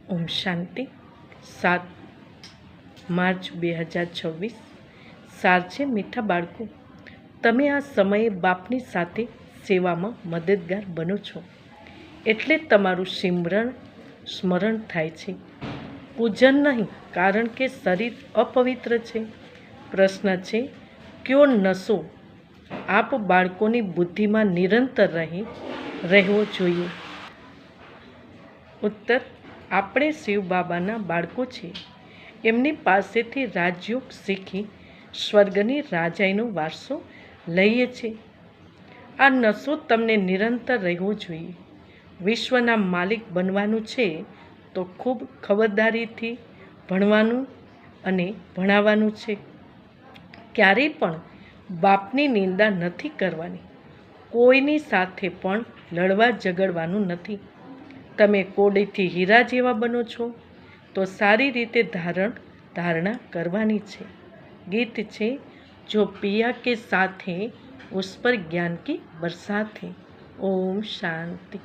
ઓમ શાંતિ 7 March 2026 સાર છે મીઠા બાળકો, તમે આ સમયે બાપની સાથે સેવામાં મદદગાર બનો છો એટલે તમારું સ્મરણ થાય છે, પૂજન નહીં, કારણ કે શરીર અપવિત્ર છે. પ્રશ્ન છે, કયો નશો આપ બાળકોની બુદ્ધિમાં નિરંતર રહેવો જોઈએ? ઉત્તર, આપણે શિવ બાબાના બાળકો છીએ. એમની પાસેથી રાજયોગ શીખી સ્વર્ગની રાજાઈનો વારસો લઈએ છીએ. આ નશો તમને નિરંતર રહેવો જોઈએ. વિશ્વના માલિક બનવાનું છે તો ખૂબ ખબરદારીથી ભણવાનું અને ભણાવવાનું છે. ક્યારેય પણ બાપની નિંદા નથી કરવાની. કોઈની સાથે પણ લડવા ઝઘડવાનું નથી. તમે કોડીથી હીરા જેવા બનો છો તો સારી રીતે ધારણા કરવાની છે. ગીત છે, જો પિયા કે સાથ હૈ ઉસ પર જ્ઞાન કી બરસાત હૈ. ઓમ શાંતિ.